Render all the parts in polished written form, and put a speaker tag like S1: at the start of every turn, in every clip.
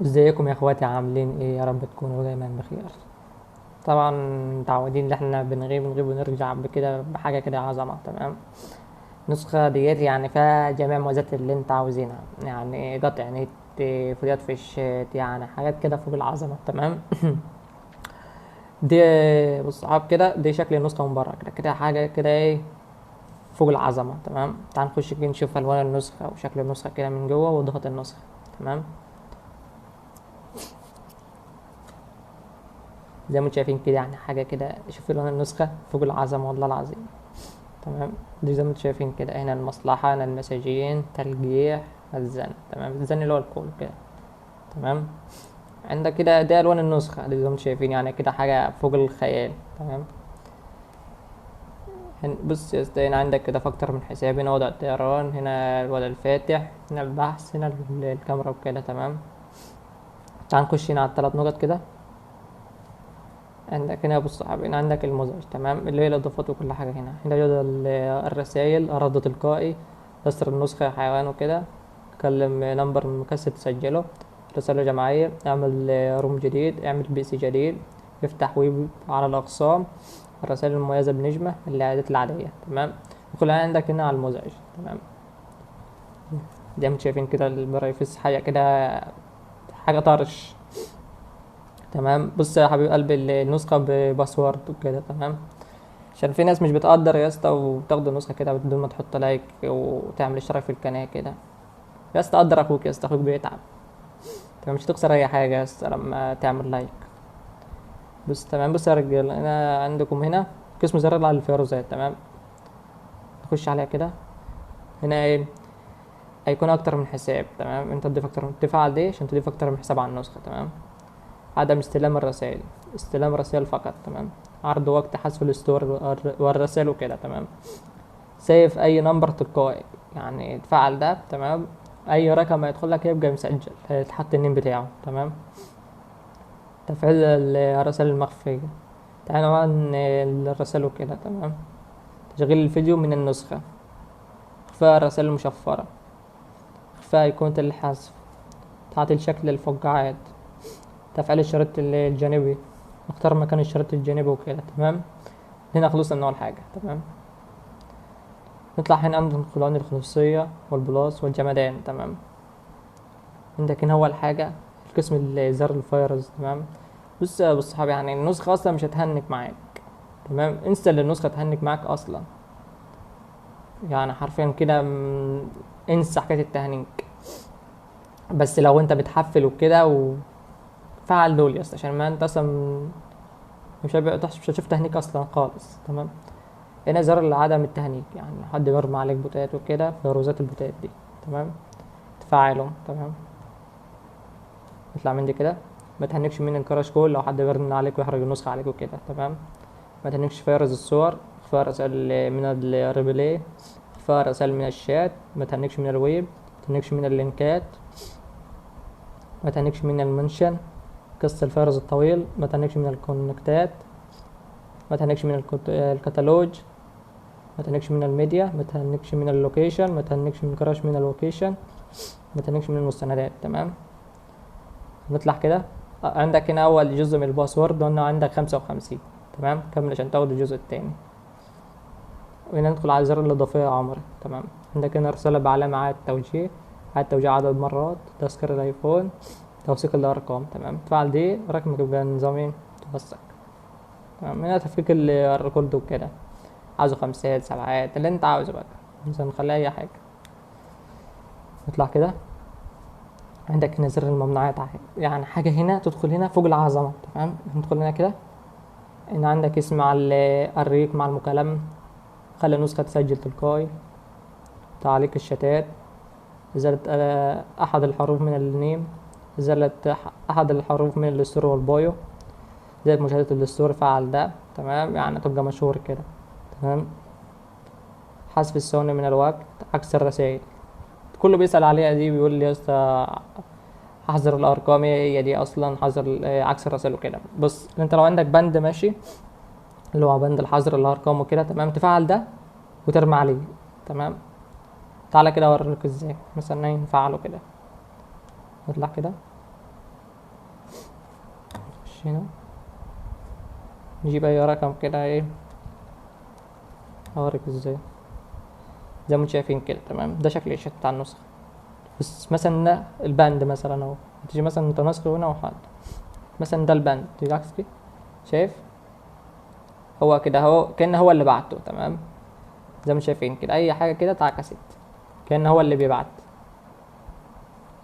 S1: ازيكم يا اخواتي، عاملين ايه؟ يا رب تكونوا دايما بخير. طبعا متعودين ان احنا بنغيب ونرجع بكده بحاجه كده عظمه. تمام. النسخه ديت يعني فيها جميع المميزات اللي انت عاوزينها، يعني قطع نت، فيديوهات في الشات، يعني حاجات كده فوق العظمه. تمام. دي بالصحاب كده، دي شكل النسخه من بره كده كده، حاجه كده ايه فوق العظمه. تمام. تعال نخش كده نشوف الوان النسخه وشكل النسخه كده من جوه وضغط النسخه. تمام. زي ما انتم شايفين كده، يعني حاجه كده، شوف لون النسخه فوق العظمه والله العظيم. تمام. دي زي ما انتم شايفين كده، هنا المصلحه، هنا المساجين، تلقيح، الزن. تمام. الزن اللي هو الكول كده. تمام. عندك كده ده الوان النسخه دي زي ما انتم شايفين، يعني كده حاجه فوق الخيال. تمام. بص يا اسطى، هنا عندك كده في اكتر من حساب، هنا وضع الطيران، هنا الوضع الفاتح، هنا البحث، هنا الكاميرا وكده. تمام. تعال نخش هنا على الثلاث نقط كده. عندك هنا بص صاحبي، هنا عندك المزعج. تمام. اللي هي الاضافات وكل حاجه. هنا جدول الرسائل، رد تلقائي، يسر النسخه، حيوان وكده، كلم نمبر مكثف تسجله، رسالة جماعية، اعمل روم جديد، اعمل بي سي جديد، افتح ويب على الأقسام، الرسائل المميزة بنجمة، الإعدادات العادية. تمام. وكلها عندك هنا على المزعج. تمام. زي ما انتم شايفين كده البرايفس حاجة كده، حاجة طرش. تمام. بص يا حبيب قلبي، النسخة بباسورد وكده. تمام. عشان في ناس مش بتقدر يا اسطى وبتاخد النسخة كده بدون ما تحط لايك وتعمل اشتراك في القناة كده. يا اسطى قدر اخوك، يا اسطى اخوك بيتعب. تمام. مش تخسر اي حاجة يا اسطى لما تعمل لايك. بص تمام. بص يا رجال، انا عندكم هنا قسم زرار على الفيروزات. تمام. تخش عليها كده. هنا ايه؟ هيكون اكتر من حساب. تمام. انت تضيف اكتر من، تفعل دي عشان تضيف اكتر من حساب على النسخة. تمام. عدم استلام الرسائل، استلام الرسائل فقط. تمام. عرض وقت حذف الستور والرسائل وكده. تمام. سيف اي نمبر تلقائي، يعني تفعل ده. تمام. اي رقم هيدخل لك يبقى مسجل، هيتحط النيم بتاعه. تمام. تفعيل الرسائل المخفية، تعالى عن الرسائل وكده. تمام. تشغيل الفيديو من النسخة، اخفاء الرسائل المشفرة، اخفاء ايقونة الحذف، تعطيل شكل الفقاعات، تفعيل الشريط الجانبي، اختار مكان الشريط الجانبي وكده. تمام. هنا خلصنا من اول حاجة. تمام. نطلع هنا عند القوانين الخصوصية والبلاس والجمدان. تمام. عندك هنا اول حاجة القسم اللي زر الفيروس. تمام. بص يا ابو الصحاب، يعني النسخة اصلا مش هتهنك معاك. تمام. انسى ان النسخة تهنك معاك اصلا، يعني حرفيا كده انسى حكاية التهنيك. بس لو انت بتحفل وكده وفعل دول يا اسطى، عشان ما انت اصلا مش هتشوف تهنيك اصلا خالص. تمام. هنا زر لعدم التهنيك، يعني حد بيرمي عليك بوتات وكده، فيروزات البوتات دي. تمام. تفعلهم. تمام. اطلع من دي كده. ما تهنكش من الكراش كول، لو حد بيرن عليك ويحرج النسخة عليك وكده. تمام. ما تهنكش فيروز الصور، اخفاء رسائل من الريبلاي، اخفاء رسائل من الشات، ما تهنكش من الويب، ما تهنكش من اللينكات، ما تهنكش من المنشن، قص الفيروز الطويل، ما تهنكش من الكونكتات، ما تهنكش من الكتالوج، ما تهنكش من الميديا، ما تهنكش من اللوكيشن، ما تهنكش من كراش من اللوكيشن، ما تهنكش من المستندات. تمام. نطلع كده. عندك هنا اول جزء من الباسورد، قلنا عندك 55. تمام. كمل عشان تاخد الجزء التاني. وهنا ندخل على زر الاضافيه يا عمري. تمام. عندك هنا رساله بعلامه عاد توجيه، عاد توجيه عدد مرات، تذكير الايفون، توثيق الارقام. تمام. تفعل دي رقمك يبقى نظامين توثق. تمام. هنا تفكيك الريكورد وكده، عاوزه خمسات سبعات اللي انت عاوزه بقى، مثلا نخليها اي حاجه. نطلع كده. عندك هنا زر الممنوعات، يعني حاجه هنا تدخل هنا فوق العظمه. تمام. ندخل هنا كده. هنا عندك اسم على الريق مع المكالمة، خلي النسخة تسجل تلقائي، تعليق الشتات، إزالة أحد الحروف من النيم، إزالة أحد الحروف من الستور والبايو، زي مشاهدة الستور، فعل ده. تمام. يعني تبقى مشهور كده. تمام. حذف الثواني من الوقت، عكس الرسائل، كله بيسأل عليها دي، بيقول لي يا اسطى حذر الأرقام، هي دي أصلا حذر عكس الرسائل وكده. بص أنت لو عندك بند ماشي، اللي هو بند الحظر الارقام وكده. تمام. تفعل ده وترمي عليه. تمام. تعالى كده اوريك ازاي مثلا نفعله كده. نطلع كده. نخش هنا نجيب اي رقم كده ايه، اوريك ازاي. زي ما انتم شايفين كده تمام، ده شكل الشات بتاع النسخة. بس مثلا ده الباند مثلا اهو، تيجي مثلا انت نسخه هنا وحد مثلا ده الباند، تيجي عكس كده شايف هو كده اهو كأنه هو اللي بعته تمام. زي ما شايفين كده اي حاجة كده اتعكست كأنه هو اللي بيبعت،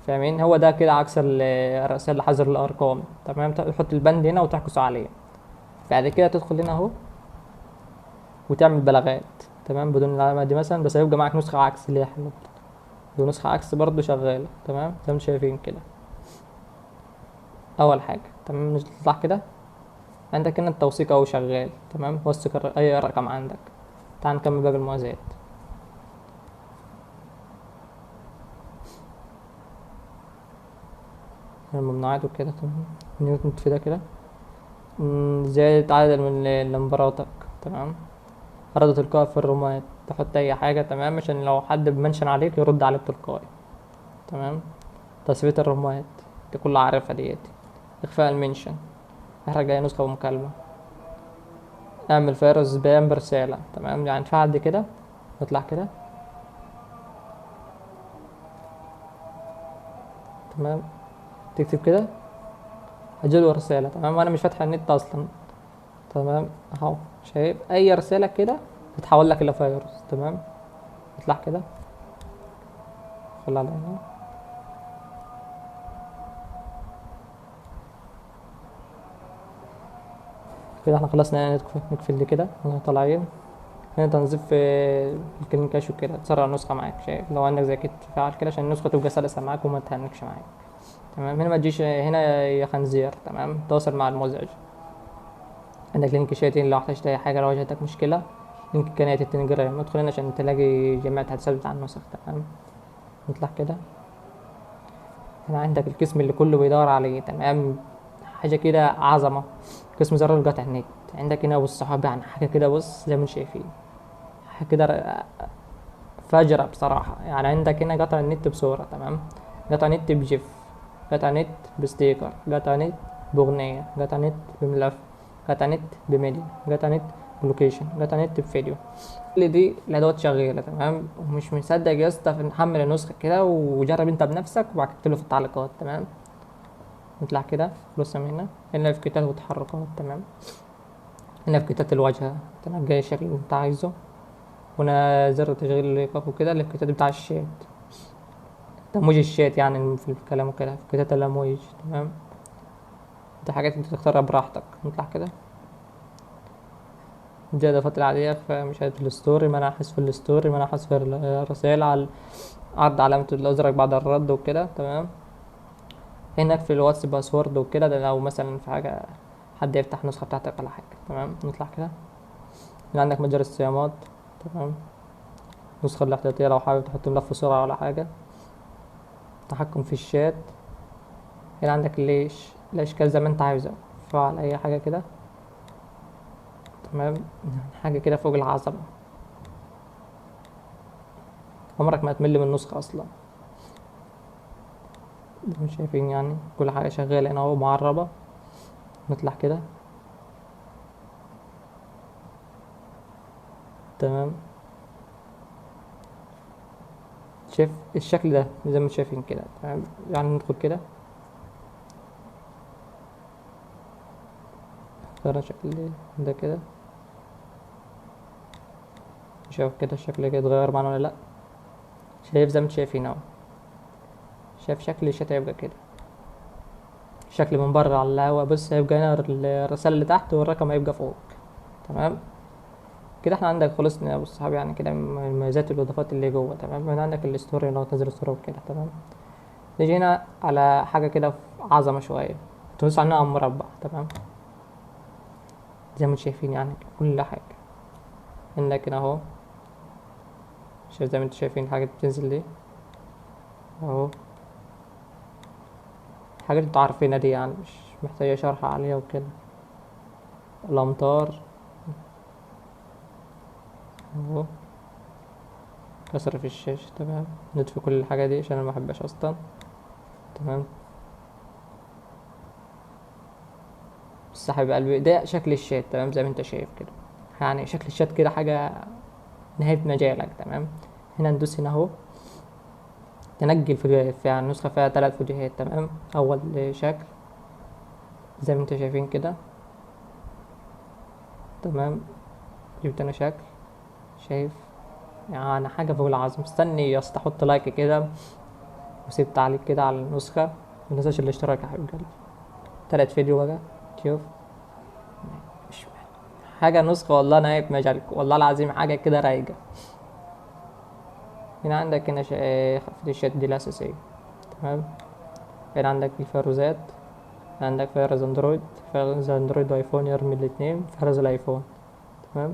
S1: فاهمين؟ هو ده كده عكس الرسائل حظر الارقام تمام. تحط البند هنا وتعكسه عليه، بعد كده تدخل هنا اهو وتعمل بلاغات تمام بدون العلامة دي مثلا، بس هيبقى معاك نسخة عكس اللي هي حلوة، ونسخة عكس برضو شغالة تمام زي ما انتم شايفين كده. اول حاجة تمام نطلع كده، عندك هنا التوثيق اهو شغال تمام، وثق اي رقم عندك. تعال نكمل باقي الموازات. الممنوعات وكده تمام، نطفي ده كده. زيادة عدد من نمبراتك تمام. رد تلقائي في الرومات، تحط اي حاجة تمام عشان لو حد بمنشن عليك يرد عليك تلقائي تمام. تصفية الرومات دي كلها عارفها ديت. اخفاء المنشن، احرج اي نسخة ومكالمة. اعمل فيروس سبام برسالة تمام، يعني في حد كده نطلع كده تمام، تكتب كده هجيله رسالة تمام وانا مش فاتح النت اصلا تمام. اهو شايف اي رسالة كده تتحول لك الى فيروس تمام. اطلع كده خلي على هنا كده، احنا خلصنا يعني نقفل دي كده واحنا طالعين. هنا تنظيف في الكلين كاش وكده، تسرع النسخة معاك شايف لو عندك زي كده تفعل كده عشان النسخة تبقى سلسة معاك وما تهنكش معاك تمام. هنا ما تجيش هنا يا خنزير تمام، تواصل مع المزعج. عندك لينك شاتين لو احتجت اي حاجة، لو واجهتك مشكلة لينك قناة التليجرام ادخل هنا عشان تلاقي جميع التحديثات بتاع النسخ تمام. نطلع كده، هنا عندك القسم اللي كله بيدور عليه تمام، حاجة كده عظمة، قسم زرار قطع النت. عندك هنا والصحاب يعني حاجة كده بص زي ما انتم شايفين، حاجة كده فجرة بصراحة. يعني عندك هنا قطع النت بصورة تمام، قطع نت بجيف، قطع نت بستيكر، قطع نت بأغنية، قطع نت بملف، قطع نت بميديا، قطع نت بلوكيشن، قطع نت بفيديو. كل دي الأدوات شغالة تمام، ومش مصدق يا اسطى نحمل النسخة كده وجرب انت بنفسك وبعد كده اكتب له في التعليقات تمام. نطلع كده بص من هنا، هنا في كتابة وتحركات تمام، هنا في كتابة الواجهة تمام جاي الشكل اللي انت عايزه، هنا زر تشغيل الايقاف وكده اللي في الكتابة بتاع الشات، تمويج الشات يعني في الكلام وكده في كتابة الأمواج تمام. دي حاجات انت تختارها براحتك. نطلع كده، دي اضافات العادية في مشاهدة الستوري، منع حذف الستوري، منع حذف الرسائل على عرض علامة الأزرق بعد الرد وكده تمام. هناك في الواتس باسورد وكده، ده لو مثلا في حاجة حد يفتح النسخة بتاعتك ولا حاجة تمام. نطلع كده، هنا عندك متجر الصيانات تمام، النسخة الاحتياطية لو حابب تحط ملف سرعة ولا حاجة، تحكم في الشات. هنا عندك الأشكال زي ما انت عايزة، فعل أي حاجة كده تمام. حاجة كده فوق العظمة، عمرك ما هتمل من النسخة أصلا. مش شايفين يعني كل حاجة شغالة هنا اهو معربة. نطلع كده تمام، شايف الشكل ده زي ما شايفين كده تمام. يعني ندخل كده اختار شكل ده كده، شوف كده الشكل كده اتغير معانا ولا لأ. شايف زي ما انتوا شايفين اهو، شايف شكل الشات هيبقى كده، شكل من بره على الهوا بص هيبقى هنا الرسالة اللي تحت والرقم هيبقى فوق تمام. كده احنا عندك خلصنا يا ابو الصحاب يعني كده من المميزات والاضافات اللي جوه تمام. هنا عندك الستوري لو تنزل الصورة وكده تمام. نيجي هنا على حاجة كده عظمة شوية، تدوس عنها مربع تمام، زي ما انتوا شايفين يعني كل حاجة عندك هنا اهو. شايف زي ما انتوا شايفين الحاجات بتنزل دي اهو، حاجات انتوا عارفينها دي يعني مش محتاجة شرح عليها وكده. الأمطار اهو، كسر في الشاشة تمام. نطفي كل الحاجة دي عشان انا محبهاش اصلا تمام. بس يا حبيب قلبي ده شكل الشات، تمام، زي ما انت شايف كده. يعني شكل الشات كده حاجة نهاية مجالك، تمام. هنا ندوس هنا اهو، تنجل في يعني نسخة فيها 3 فيديوهات، تمام. أول شكل زي ما انتوا شايفين كده، تمام. جبت انا شكل، شايف يعني حاجة فوق العظم. مستني يا اسطى احط لايك كده وسيب تعليق كده على النسخة، متنساش الاشتراك يا حبيب قلبي. 3 فيديو بقى، شوف. مش حاجة نسخة والله نهاية مجالك والله العظيم، حاجة كده رايقة. هنا عندك هنا خلفية الشات دي الأساسية، تمام. هنا عندك الفيروزات، عندك فيروز اندرويد، فيروز اندرويد وايفون، يرمي الاتنين، فيروز الايفون، تمام.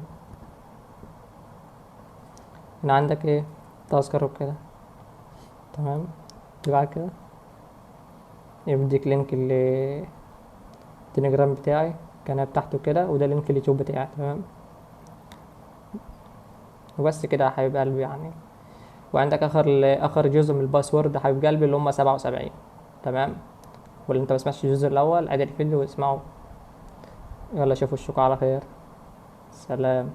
S1: هنا عندك ايه، تذكر وكده، تمام. بعد كده يديك لينك التليجرام بتاعي، القناة بتاعته كده، وده لينك اليوتيوب بتاعي، تمام. وبس كده يا حبيب قلبي يعني. وعندك اخر جزء من الباسورد يا حبيب قلبي اللي هم 77، تمام. واللي انت ما سمعتش الجزء الاول عيد الفيديو واسمعه. يلا شوفوا الشوق على خير. سلام.